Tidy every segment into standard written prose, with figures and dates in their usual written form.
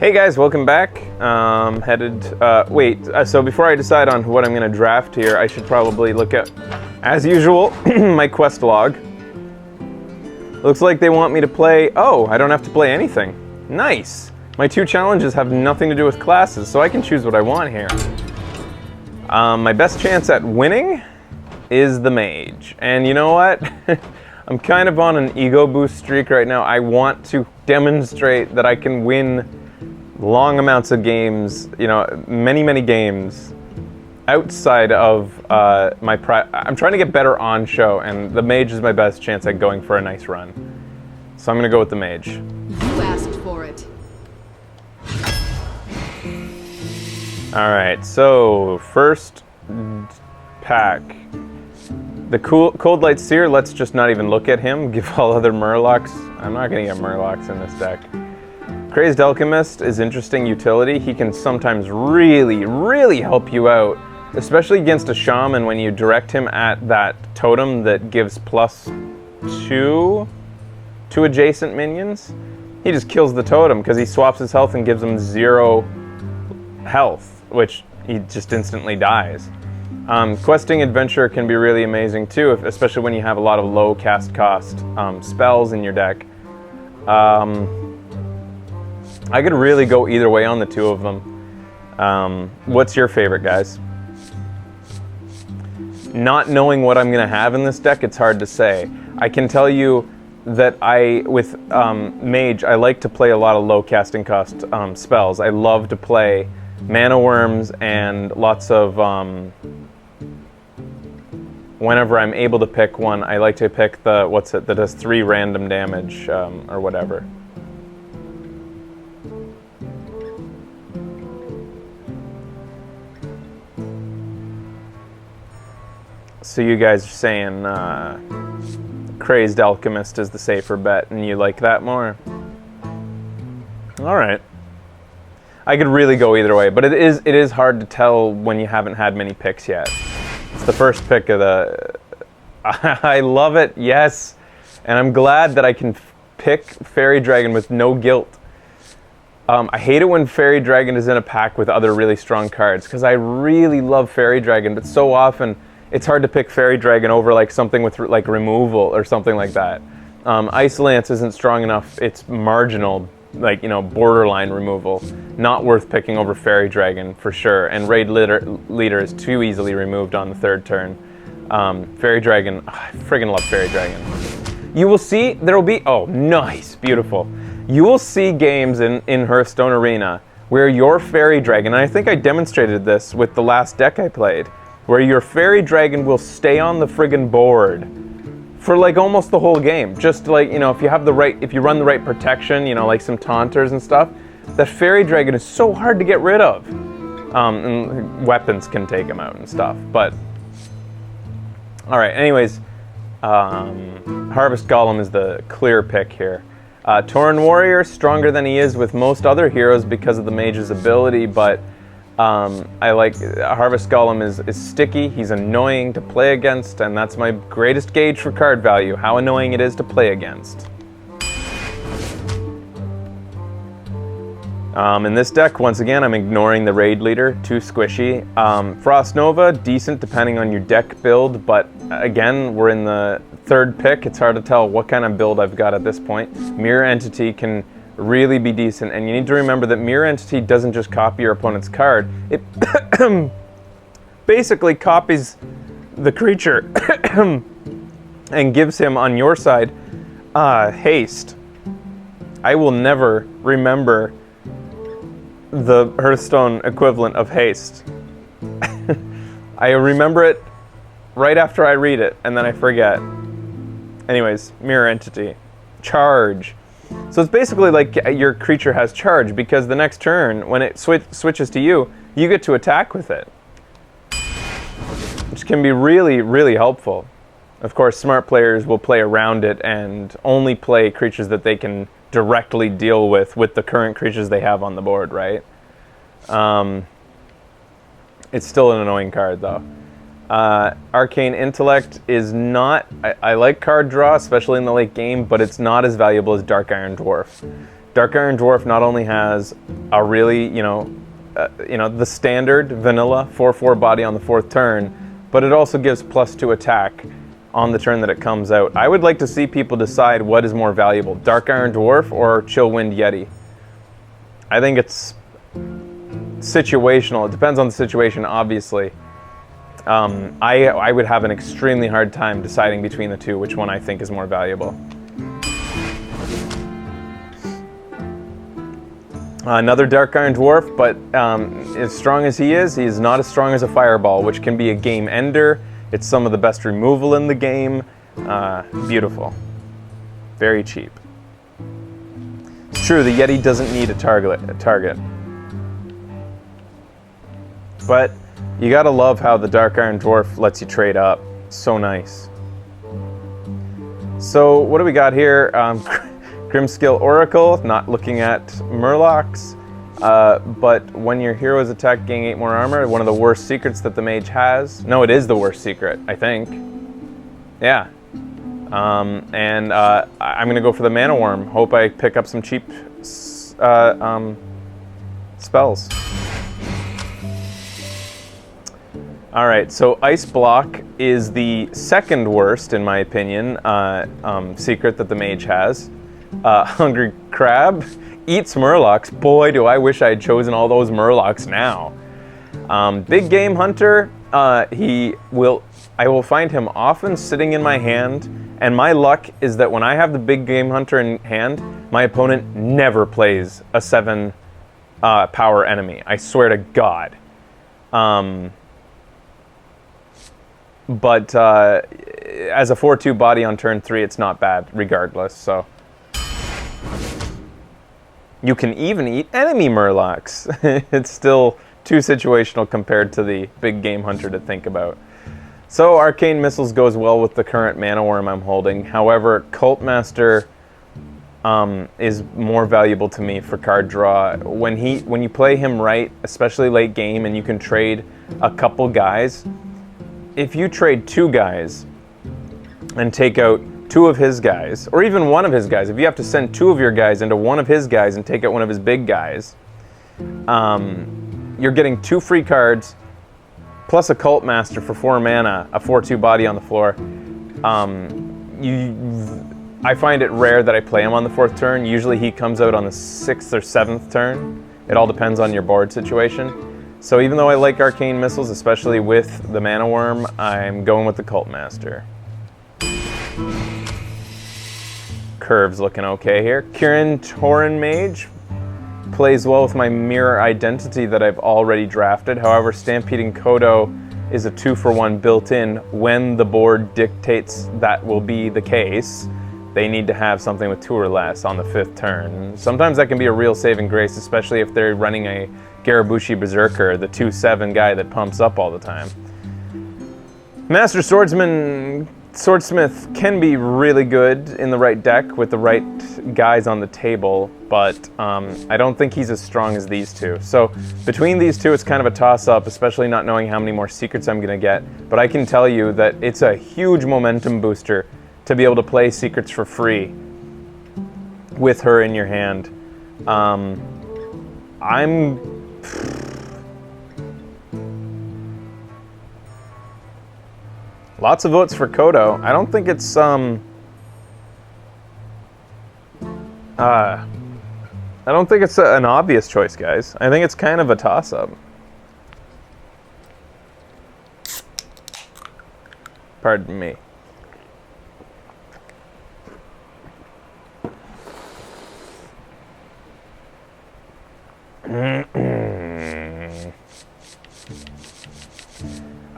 Hey guys, welcome back. So before I decide on what I'm going to draft here, I should probably look at, as usual, my quest log. Looks like they want me to play, I don't have to play anything. Nice! My two challenges have nothing to do with classes, so I can choose what I want here. My best chance at winning is the mage. And you know what? I'm kind of on an ego boost streak right now. I want to demonstrate that I can win long amounts of games, many games outside of I'm trying to get better on show, and the mage is my best chance at going for a nice run. So I'm going to go with the mage. You asked for it. Alright, so first pack. The Cold Light Seer, let's just not even look at him. Give all other Murlocs. I'm not going to get Murlocs in this deck. Crazed Alchemist is interesting utility. He can sometimes really help you out, especially against a shaman when you direct him at that totem that gives +2 to adjacent minions. He just kills the totem because he swaps his health and gives him 0 health, which he just instantly dies. Questing Adventure can be really amazing too, especially when you have a lot of low cast cost spells in your deck. I could really go either way on the two of them. What's your favorite, guys? Not knowing what I'm going to have in this deck, it's hard to say. I can tell you that with Mage, I like to play a lot of low casting cost spells. I love to play Mana Worms and lots of... whenever I'm able to pick one, I like to pick the, that does 3 random damage or whatever. So you guys are saying Crazed Alchemist is the safer bet, and you like that more? All right. I could really go either way, but it is hard to tell when you haven't had many picks yet. It's the first pick of the... I love it, yes. And I'm glad that I can pick Fairy Dragon with no guilt. I hate it when Fairy Dragon is in a pack with other really strong cards, because I really love Fairy Dragon, but so often it's hard to pick Fairy Dragon over like something with like removal or something like that. Ice Lance isn't strong enough. It's marginal, borderline removal. Not worth picking over Fairy Dragon for sure. And Raid Leader is too easily removed on the 3rd turn. Fairy Dragon, I friggin' love Fairy Dragon. You will see, there will be, oh nice, beautiful. You will see games in Hearthstone Arena where your Fairy Dragon, and I think I demonstrated this with the last deck I played, where your Fairy Dragon will stay on the friggin' board for like almost the whole game. Just like, if you run the right protection, like some taunters and stuff, that Fairy Dragon is so hard to get rid of. And weapons can take him out and stuff, but... Alright, anyways, Harvest Golem is the clear pick here. Tauren Warrior, stronger than he is with most other heroes because of the mage's ability, but I like Harvest Golem is sticky, he's annoying to play against, and that's my greatest gauge for card value, how annoying it is to play against. In this deck, once again, I'm ignoring the Raid Leader, too squishy. Frost Nova, decent depending on your deck build, but again, we're in the 3rd pick, it's hard to tell what kind of build I've got at this point. Mirror Entity can really be decent, and you need to remember that Mirror Entity doesn't just copy your opponent's card, it basically copies the creature and gives him, on your side, haste. I will never remember the Hearthstone equivalent of haste. I remember it right after I read it, and then I forget. Anyways, Mirror Entity. Charge. So it's basically like your creature has charge, because the next turn, when it switches to you, you get to attack with it. Which can be really helpful. Of course, smart players will play around it and only play creatures that they can directly deal with the current creatures they have on the board, right? It's still an annoying card, though. Arcane Intellect is not... I like card draw, especially in the late game, but it's not as valuable as Dark Iron Dwarf. Dark Iron Dwarf not only has a really, the standard vanilla 4/4 body on the 4th turn, but it also gives +2 attack on the turn that it comes out. I would like to see people decide what is more valuable, Dark Iron Dwarf or Chillwind Yeti. I think it's situational. It depends on the situation, obviously. I would have an extremely hard time deciding between the two, which one I think is more valuable. Another Dark Iron Dwarf, but as strong as he is not as strong as a Fireball, which can be a game ender. It's some of the best removal in the game. Beautiful. Very cheap. It's true, the Yeti doesn't need a target. But you gotta love how the Dark Iron Dwarf lets you trade up. So nice. So what do we got here? Grimskill Oracle, not looking at Murlocs. But when your heroes attack, gain 8 more armor. One of the worst secrets that the mage has. No, it is the worst secret, I think. Yeah. I'm gonna go for the Mana Worm. Hope I pick up some cheap spells. All right, so Ice Block is the second worst, in my opinion, secret that the mage has. Hungry Crab eats Murlocs. Boy, do I wish I had chosen all those Murlocs now. Big Game Hunter, I will find him often sitting in my hand, and my luck is that when I have the Big Game Hunter in hand, my opponent never plays a 7 power enemy. I swear to God. But as a 4/2 body on turn 3, it's not bad regardless, so. You can even eat enemy Murlocs. It's still too situational compared to the Big Game Hunter to think about. So Arcane Missiles goes well with the current Mana Worm I'm holding. However, Cult Master is more valuable to me for card draw. When you play him right, especially late game, and you can trade a couple guys, if you trade 2 guys and take out 2 of his guys, or even 1 of his guys, if you have to send 2 of your guys into 1 of his guys and take out 1 of his big guys, you're getting 2 free cards, plus a Cult Master for 4 mana, a 4/2 body on the floor. I find it rare that I play him on the 4th turn. Usually he comes out on the 6th or 7th turn. It all depends on your board situation. So even though I like Arcane Missiles, especially with the Mana Worm, I'm going with the Cult Master. Curve's looking okay here. Kirin Tauren Mage plays well with my Mirror Identity that I've already drafted. However, Stampeding Kodo is a 2-for-1 built in. When the board dictates that will be the case, they need to have something with 2 or less on the 5th turn. Sometimes that can be a real saving grace, especially if they're running a Garabushi Berserker, the 2/7 guy that pumps up all the time. Master Swordsmith can be really good in the right deck with the right guys on the table, but I don't think he's as strong as these 2. So between these 2, it's kind of a toss-up, especially not knowing how many more secrets I'm going to get. But I can tell you that it's a huge momentum booster to be able to play secrets for free with her in your hand. Lots of votes for Kodo. I don't think it's I don't think it's an obvious choice, guys. I think it's kind of a toss-up. Pardon me.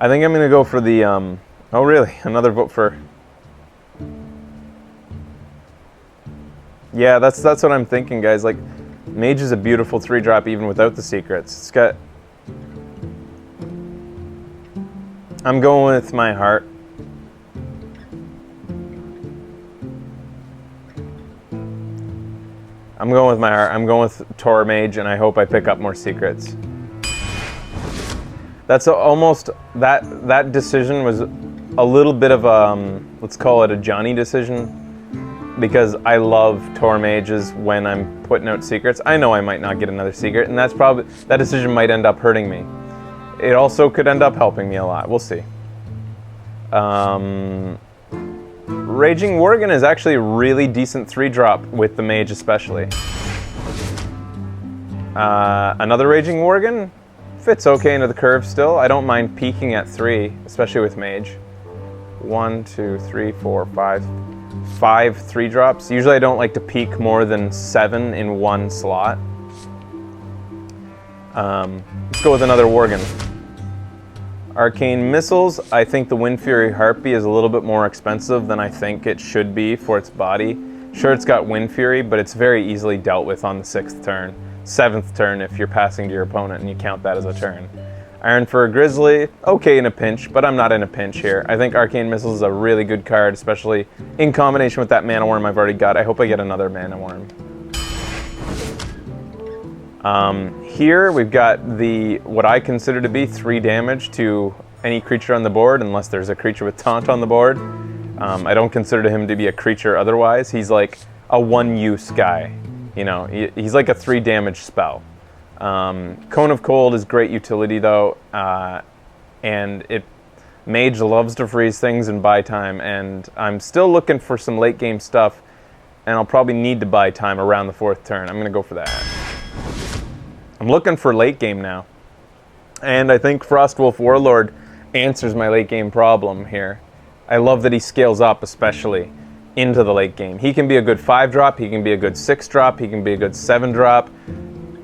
I think I'm gonna go for the oh really? Another vote for. Yeah, that's what I'm thinking, guys. Like, Mage is a beautiful 3-drop even without the secrets. It's got. I'm going with my heart. I'm going with my heart. I'm going with Tor Mage, and I hope I pick up more secrets. That's almost that decision was a little bit of a let's call it a Johnny decision. because I love Tor Mages when I'm putting out secrets. I know I might not get another secret, and that decision might end up hurting me. It also could end up helping me a lot. We'll see. Raging Worgen is actually a really decent 3-drop with the mage especially. Another Raging Worgen fits okay into the curve still. I don't mind peaking at 3, especially with mage. 1, 2, 3, 4, 5. 5 3-drops. Usually I don't like to peak more than 7 in one slot. Let's go with another Worgen. Arcane Missiles. I think the Wind Fury Harpy is a little bit more expensive than I think it should be for its body. Sure, it's got Wind Fury, but it's very easily dealt with on the 6th turn. 7th turn if you're passing to your opponent and you count that as a turn. Iron Fur Grizzly, okay in a pinch, but I'm not in a pinch here. I think Arcane Missiles is a really good card, especially in combination with that Mana Worm I've already got. I hope I get another Mana Worm. Here we've got what I consider to be 3 damage to any creature on the board, unless there's a creature with taunt on the board. I don't consider him to be a creature otherwise. He's like a 1-use guy. You know, he's like a 3 damage spell. Cone of Cold is great utility though, and Mage loves to freeze things and buy time, and I'm still looking for some late game stuff, and I'll probably need to buy time around the 4th turn. I'm gonna go for that. I'm looking for late game now, and I think Frostwolf Warlord answers my late game problem here. I love that he scales up, especially into the late game. He can be a good 5-drop, he can be a good 6-drop, he can be a good 7-drop,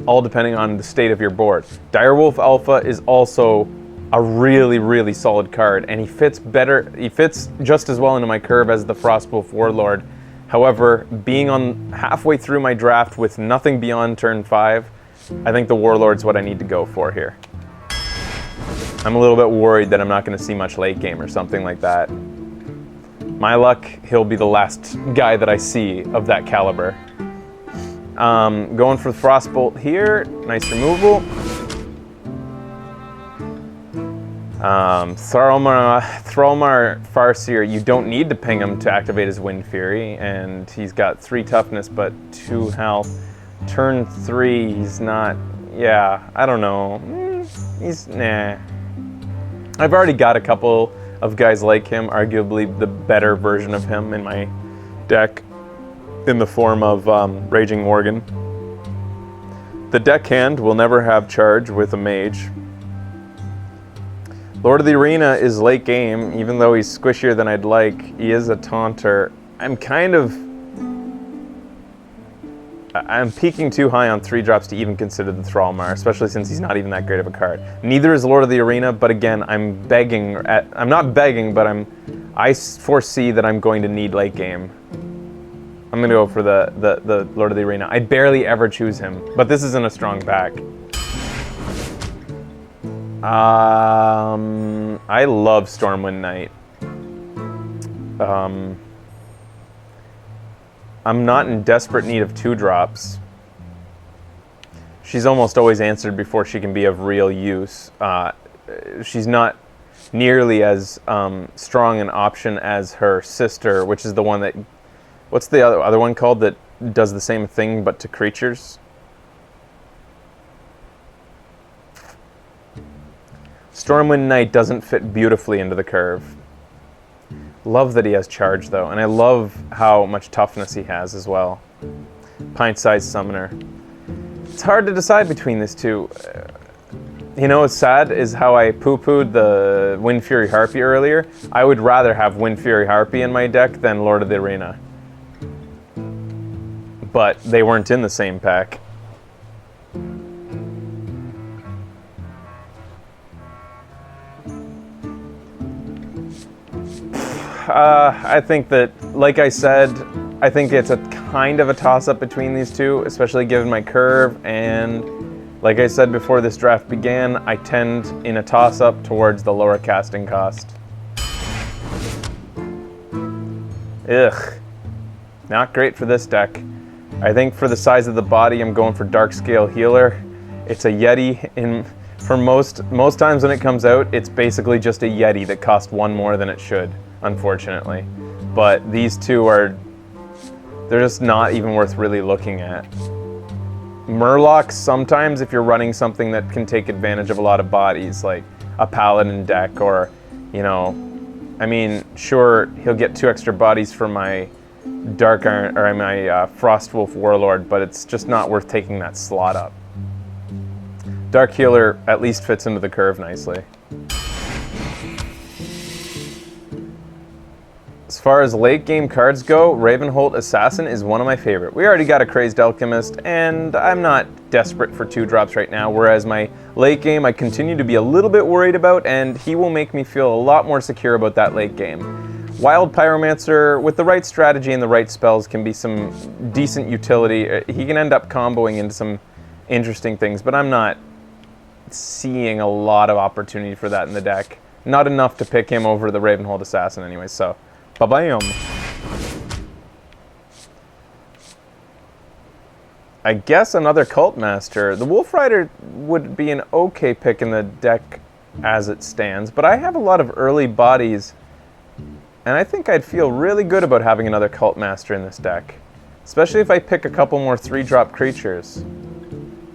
all depending on the state of your board. Direwolf Alpha is also a really, really solid card, and he fits just as well into my curve as the Frostwolf Warlord. However, being on halfway through my draft with nothing beyond turn 5, I think the Warlord's what I need to go for here. I'm a little bit worried that I'm not going to see much late game or something like that. My luck, he'll be the last guy that I see of that caliber. Going for the Frostbolt here. Nice removal. Thrallmar Farseer, you don't need to ping him to activate his Wind Fury, and he's got 3 toughness but 2 health. Turn 3, he's not, yeah, I don't know. Nah. I've already got a couple of guys like him, arguably the better version of him in my deck, in the form of Raging Worgen. The deckhand will never have charge with a mage. Lord of the Arena is late game, even though he's squishier than I'd like. He is a taunter. I'm peaking too high on 3-drops to even consider the Thrallmar, especially since he's not even that great of a card. Neither is Lord of the Arena, but again, I'm not begging, but I foresee that I'm going to need late game. I'm gonna go for the Lord of the Arena. I barely ever choose him, but this isn't a strong pack. I love Stormwind Knight. I'm not in desperate need of 2-drops. She's almost always answered before she can be of real use. She's not nearly as strong an option as her sister, which is the one that... What's the other one called that does the same thing but to creatures? Stormwind Knight doesn't fit beautifully into the curve. Love that he has charge though, and I love how much toughness he has as well. Pint-sized summoner. It's hard to decide between these two. You know what's sad is how I poo-pooed the Wind Fury Harpy earlier. I would rather have Wind Fury Harpy in my deck than Lord of the Arena. But they weren't in the same pack. I think that, like I said, I think it's a kind of a toss-up between these two, especially given my curve, and like I said before this draft began, I tend in a toss-up towards the lower casting cost. Ugh. Not great for this deck. I think for the size of the body, I'm going for Darkscale Healer. It's a Yeti. For most times when it comes out, it's basically just a Yeti that costs 1 more than it should, unfortunately. But these two are They're just not even worth really looking at. Murlocs, sometimes if you're running something that can take advantage of a lot of bodies, like a Paladin deck, or, you know, I mean, sure, he'll get 2 extra bodies for my Dark Iron, or my Frostwolf Warlord, but it's just not worth taking that slot up. Dark Healer at least fits into the curve nicely. As far as late game cards go, Ravenholt Assassin is one of my favorite. We already got a Crazed Alchemist, and I'm not desperate for 2-drops right now, whereas my late game I continue to be a little bit worried about, and he will make me feel a lot more secure about that late game. Wild Pyromancer, with the right strategy and the right spells, can be some decent utility. He can end up comboing into some interesting things, but I'm not seeing a lot of opportunity for that in the deck. Not enough to pick him over the Ravenholt Assassin anyway, so ba-bam. I guess another Cult Master. The Wolf Rider would be an okay pick in the deck as it stands, but I have a lot of early bodies, and I think I'd feel really good about having another Cult Master in this deck. Especially if I pick a couple more 3-drop creatures.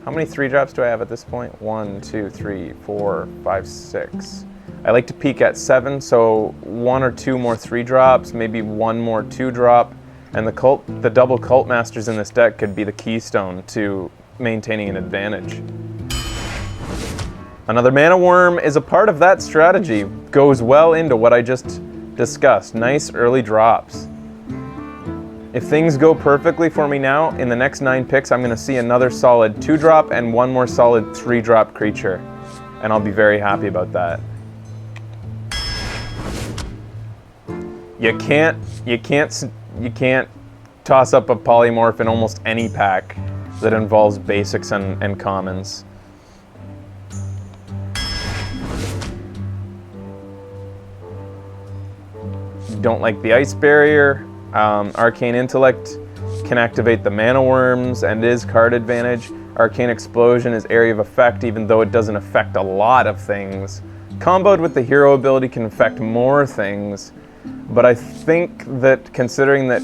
How many 3-drops do I have at this point? 1, 2, 3, 4, 5, 6. I like to peak at 7, so 1 or 2 more 3-drops, maybe 1 more 2-drop, and the double Cult Masters in this deck could be the keystone to maintaining an advantage. Another Mana Worm is a part of that strategy. Goes well into what I just discussed. Nice early drops. If things go perfectly for me now, in the next 9 picks, I'm going to see another solid 2-drop and 1 more solid 3-drop creature. And I'll be very happy about that. You can't toss up a polymorph in almost any pack that involves basics and commons. Don't like the Ice Barrier. Arcane Intellect can activate the Mana Worms and is card advantage. Arcane Explosion is area of effect, even though it doesn't affect a lot of things. Comboed with the hero ability can affect more things, but I think that considering that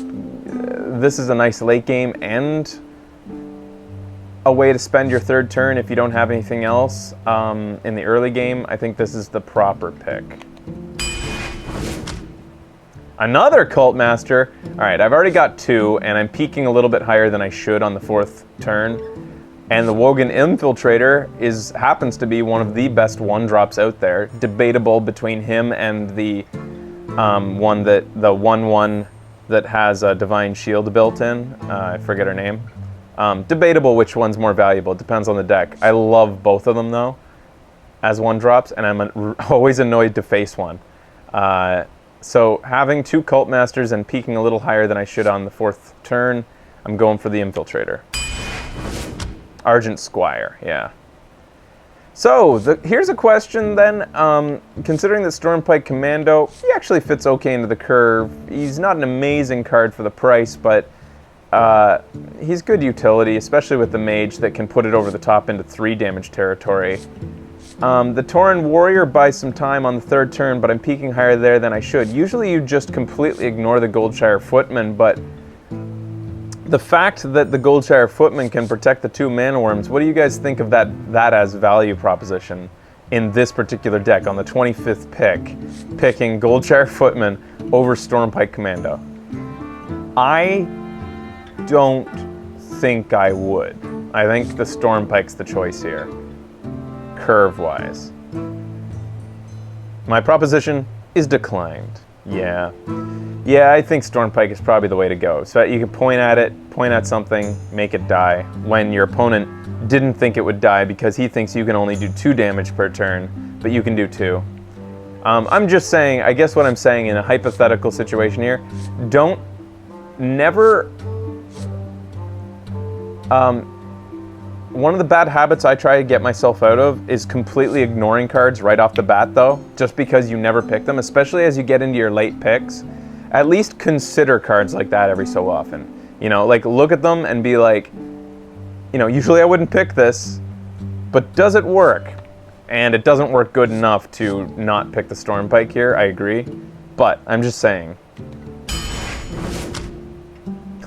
this is a nice late game and a way to spend your 3rd turn if you don't have anything else in the early game, I think this is the proper pick. Another Cult Master. All right, I've already got 2, and I'm peaking a little bit higher than I should on the 4th turn. And the Wogan Infiltrator happens to be one of the best 1-drops out there. Debatable between him and the 1/1 that has a Divine Shield built in. I forget her name. Debatable which one's more valuable. It depends on the deck. I love both of them though, as 1-drops, and I'm always annoyed to face one. So having 2 Cult Masters and peaking a little higher than I should on the 4th turn, I'm going for the Infiltrator. Argent Squire, yeah. So, here's a question then. Considering that Stormpike Commando, he actually fits okay into the curve. He's not an amazing card for the price, but he's good utility, especially with the Mage that can put it over the top into 3 damage territory. The Tauren Warrior buys some time on the 3rd turn, but I'm peaking higher there than I should. Usually you just completely ignore the Goldshire Footman, but the fact that the Goldshire Footman can protect the 2 Mana Worms, what do you guys think of that as value proposition in this particular deck on the 25th pick, picking Goldshire Footman over Stormpike Commando? I don't think I would. I think the Stormpike's the choice here, curve-wise. My proposition is declined. Yeah, I think Stormpike is probably the way to go. So you can point at it, point at something, make it die, when your opponent didn't think it would die because he thinks you can only do 2 damage per turn, but you can do 2. I'm just saying, I guess what I'm saying in a hypothetical situation here, one of the bad habits I try to get myself out of is completely ignoring cards right off the bat though, just because you never pick them, especially as you get into your late picks. At least consider cards like that every so often. You know, like look at them and be like, you know, usually I wouldn't pick this, but does it work? And it doesn't work good enough to not pick the Stormpike here, I agree. But I'm just saying.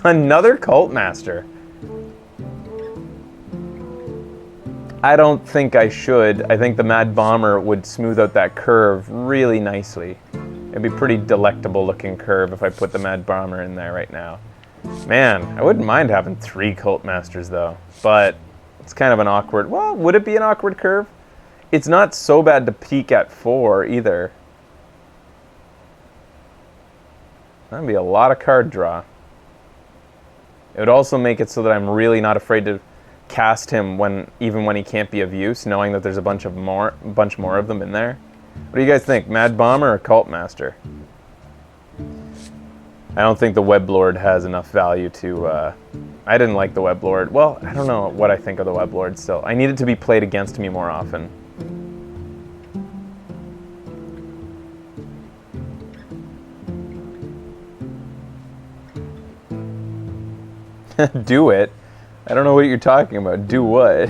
Another Cult Master. I don't think I should. I think the Mad Bomber would smooth out that curve really nicely. It'd be pretty delectable looking curve if I put the Mad Bomber in there right now. Man, I wouldn't mind having 3 Cult Masters though, but it's kind of an awkward, well, would it be an awkward curve? It's not so bad to peak at 4 either. That'd be a lot of card draw. It would also make it so that I'm really not afraid to cast him even when he can't be of use, knowing that there's a bunch more of them in there. What do you guys think, Mad Bomber or Cult Master? I don't think the Web Lord has enough value to. I didn't like the Web Lord. Well, I don't know what I think of the Web Lord still. I need it to be played against me more often. Do it? I don't know what you're talking about. Do what?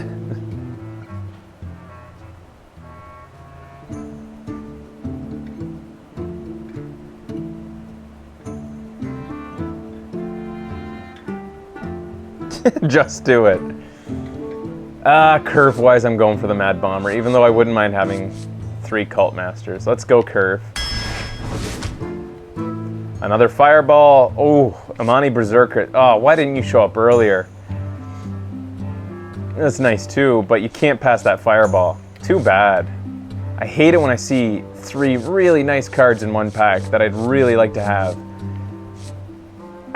Just do it. Curve-wise, I'm going for the Mad Bomber, even though I wouldn't mind having 3 Cult Masters. Let's go curve. Another Fireball. Oh, Amani Berserker. Oh, why didn't you show up earlier? That's nice too, but you can't pass that Fireball. Too bad. I hate it when I see 3 really nice cards in one pack that I'd really like to have.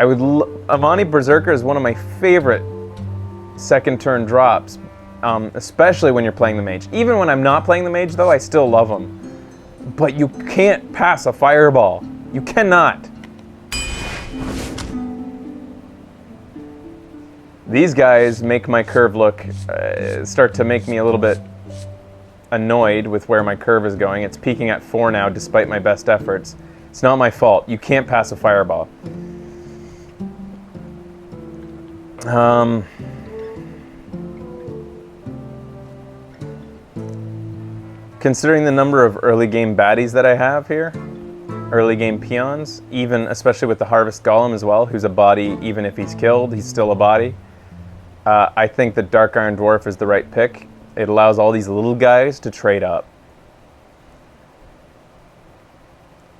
Amani Berserker is one of my favorite second turn drops, especially when you're playing the mage. Even when I'm not playing the mage though, I still love them. But you can't pass a Fireball. You cannot. These guys make my curve look, start to make me a little bit annoyed with where my curve is going. It's peaking at 4 now despite my best efforts. It's not my fault. You can't pass a Fireball. Considering the number of early game baddies that I have here, early game peons, even especially with the Harvest Golem as well, who's a body even if he's killed, he's still a body. I think that Dark Iron Dwarf is the right pick. It allows all these little guys to trade up.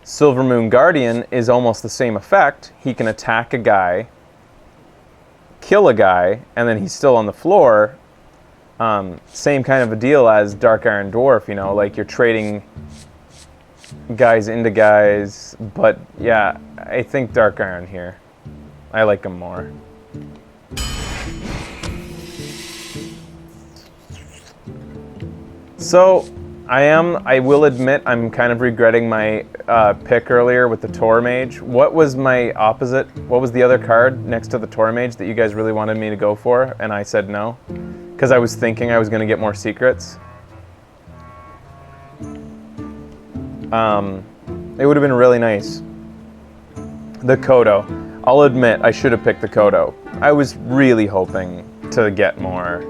Silver Moon Guardian is almost the same effect. He can attack a guy, kill a guy, and then he's still on the floor. Same kind of a deal as Dark Iron Dwarf, you know, like you're trading guys into guys. But yeah, I think Dark Iron here. I like him more. So, I will admit, I'm kind of regretting my pick earlier with the Tor Mage. What was my opposite? What was the other card next to the Tor Mage that you guys really wanted me to go for, and I said no? Because I was thinking I was going to get more secrets. It would have been really nice. The Kodo. I'll admit, I should have picked the Kodo. I was really hoping to get more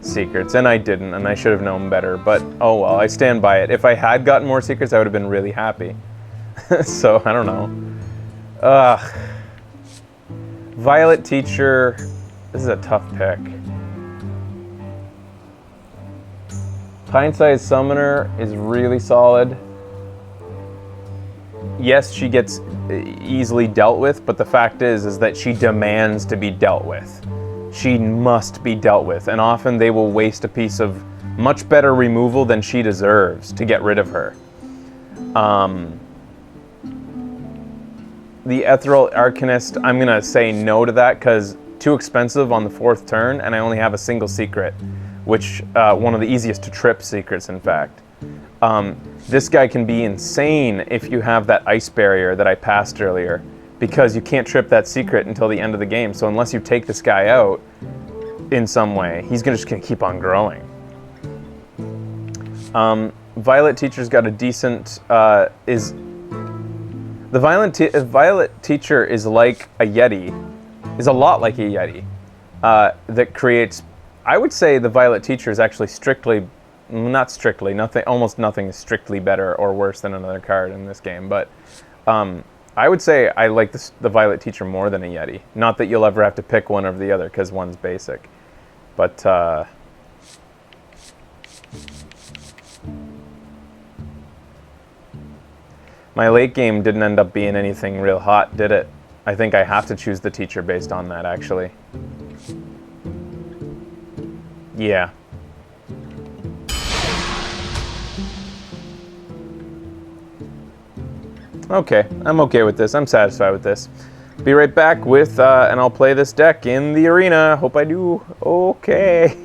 secrets, and I didn't, and I should have known better, but oh well, I stand by it. If I had gotten more secrets, I would have been really happy. So, I don't know. Violet Teacher, this is a tough pick. Pint-Sized Summoner is really solid. Yes, she gets easily dealt with, but the fact is that she demands to be dealt with. She must be dealt with, and often they will waste a piece of much better removal than she deserves to get rid of her. The Ethereal Arcanist, I'm going to say no to that because too expensive on the 4th turn, and I only have a single secret, which one of the easiest to trip secrets, in fact. This guy can be insane if you have that ice barrier that I passed earlier, because you can't trip that secret until the end of the game. So unless you take this guy out in some way, he's just gonna keep on growing. Violet Teacher's got a decent, the Violet Teacher is like a Yeti, is a lot like a Yeti, that creates, I would say the Violet Teacher is actually almost nothing is strictly better or worse than another card in this game, but I would say I like the Violet Teacher more than a Yeti. Not that you'll ever have to pick one over the other, because one's basic. But, my late game didn't end up being anything real hot, did it? I think I have to choose the Teacher based on that, actually. Yeah. Okay, I'm okay with this. I'm satisfied with this. Be right back with, and I'll play this deck in the arena. Hope I do okay.